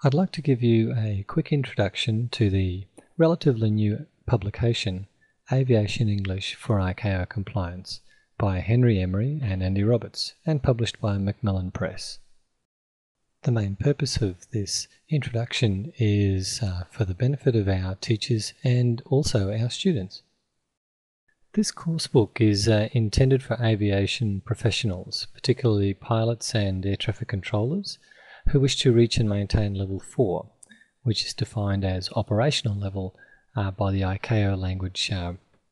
I'd like to give you a quick introduction to the relatively new publication, Aviation English for ICAO Compliance, by Henry Emery and Andy Roberts, and published by Macmillan Press. The main purpose of this introduction is for the benefit of our teachers and also our students. This course book is intended for aviation professionals, particularly pilots and air traffic controllers, who wish to reach and maintain level 4, which is defined as operational level by the ICAO language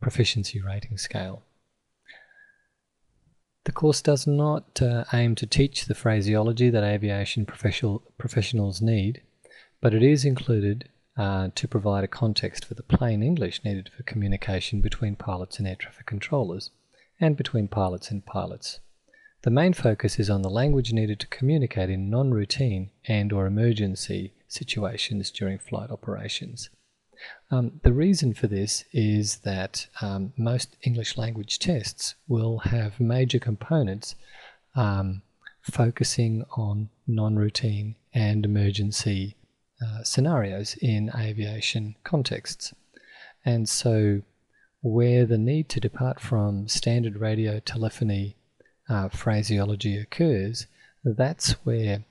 proficiency rating scale. The course does not aim to teach the phraseology that aviation professionals need, but it is included to provide a context for the plain English needed for communication between pilots and air traffic controllers, and between pilots and pilots. The main focus is on the language needed to communicate in non-routine and or emergency situations during flight operations. The reason for this is that most English language tests will have major components focusing on non-routine and emergency scenarios in aviation contexts. And so where the need to depart from standard radio telephony phraseology occurs, that's where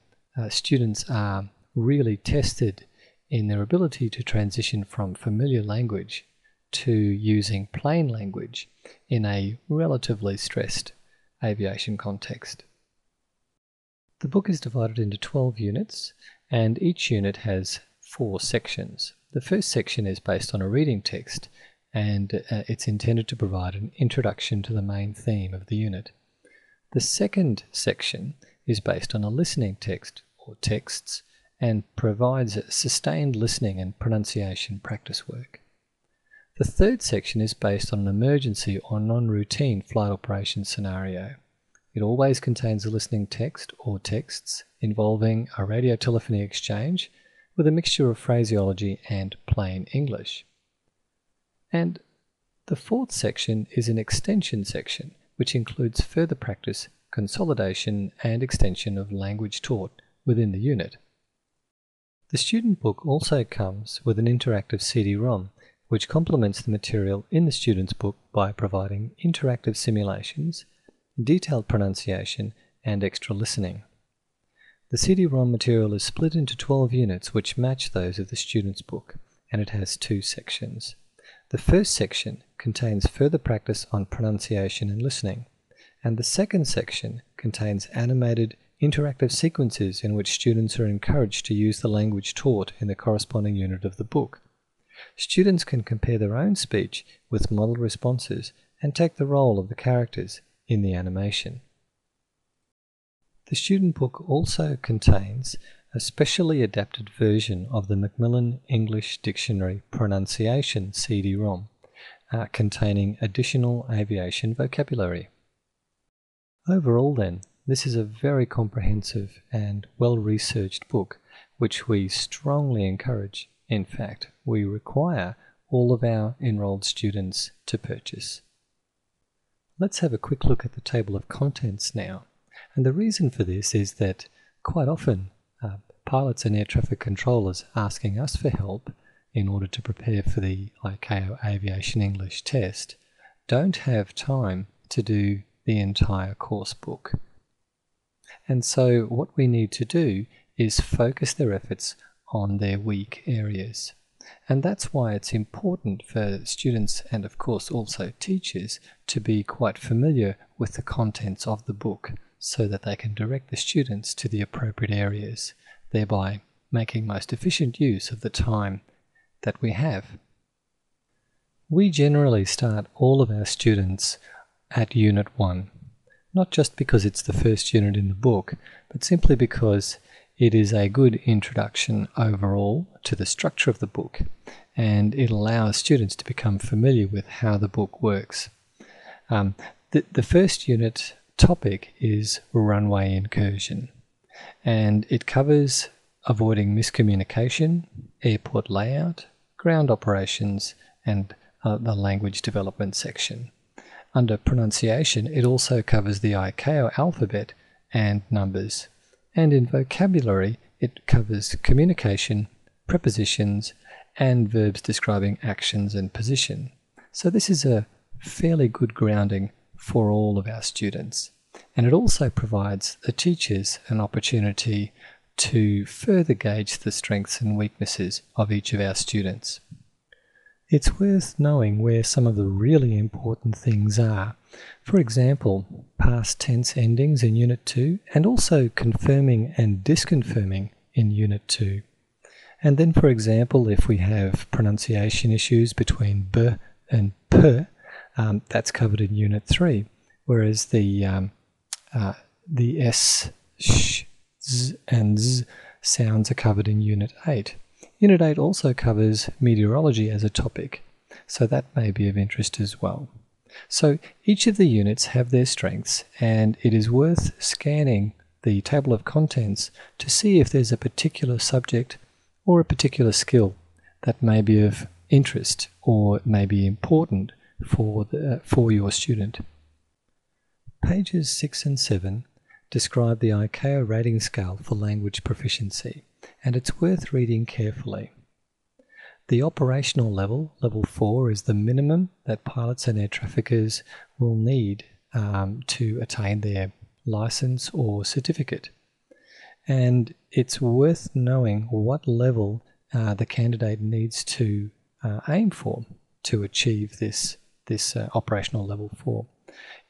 students are really tested in their ability to transition from familiar language to using plain language in a relatively stressed aviation context. The book is divided into 12 units, and each unit has 4 sections. The first section is based on a reading text, and it's intended to provide an introduction to the main theme of the unit. The second section is based on a listening text or texts and provides sustained listening and pronunciation practice work. The third section is based on an emergency or non-routine flight operation scenario. It always contains a listening text or texts involving a radio telephony exchange with a mixture of phraseology and plain English. And the fourth section is an extension section, which includes further practice, consolidation, and extension of language taught within the unit. The student book also comes with an interactive CD-ROM, which complements the material in the student's book by providing interactive simulations, detailed pronunciation, and extra listening. The CD-ROM material is split into 12 units which match those of the student's book, and it has 2 sections. The first section contains further practice on pronunciation and listening, and the second section contains animated interactive sequences in which students are encouraged to use the language taught in the corresponding unit of the book. Students can compare their own speech with model responses and take the role of the characters in the animation. The student book also contains a specially adapted version of the Macmillan English Dictionary Pronunciation CD-ROM, containing additional aviation vocabulary. Overall then, this is a very comprehensive and well-researched book, which we strongly encourage. In fact, we require all of our enrolled students to purchase. Let's have a quick look at the table of contents now. And the reason for this is that quite often pilots and air traffic controllers asking us for help in order to prepare for the ICAO Aviation English test don't have time to do the entire course book. And so what we need to do is focus their efforts on their weak areas. And that's why it's important for students and of course also teachers to be quite familiar with the contents of the book so that they can direct the students to the appropriate areas, thereby making most efficient use of the time that we have. We generally start all of our students at Unit 1. Not just because it's the first unit in the book, but simply because it is a good introduction overall to the structure of the book, and it allows students to become familiar with how the book works. The first unit topic is runway incursion, and it covers avoiding miscommunication, airport layout, ground operations, and the language development section. Under pronunciation, it also covers the ICAO alphabet and numbers, and in vocabulary, it covers communication, prepositions, and verbs describing actions and position. So this is a fairly good grounding for all of our students. And it also provides the teachers an opportunity to further gauge the strengths and weaknesses of each of our students. It's worth knowing where some of the really important things are. For example, past tense endings in Unit 2, and also confirming and disconfirming in Unit 2. And then, for example, if we have pronunciation issues between b and p, that's covered in Unit 3, whereas the s, sh, z, and z sounds are covered in Unit 8. Unit 8 also covers meteorology as a topic, so that may be of interest as well. So each of the units have their strengths, and it is worth scanning the table of contents to see if there's a particular subject or a particular skill that may be of interest or may be important for your student. Pages 6 and 7 describe the ICAO rating scale for language proficiency, and it's worth reading carefully. The operational level, level 4, is the minimum that pilots and air traffickers will need to attain their license or certificate. And it's worth knowing what level the candidate needs to aim for to achieve this operational level 4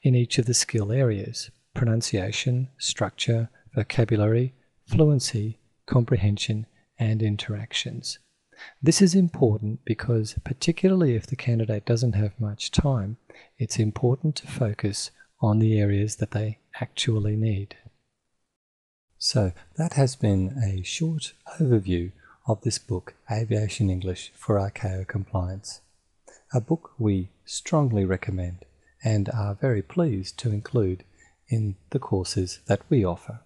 in each of the skill areas: pronunciation, structure, vocabulary, fluency, comprehension, and interactions. This is important because, particularly if the candidate doesn't have much time, it's important to focus on the areas that they actually need. So that has been a short overview of this book, Aviation English for ICAO Compliance, a book we strongly recommend and are very pleased to include in the courses that we offer.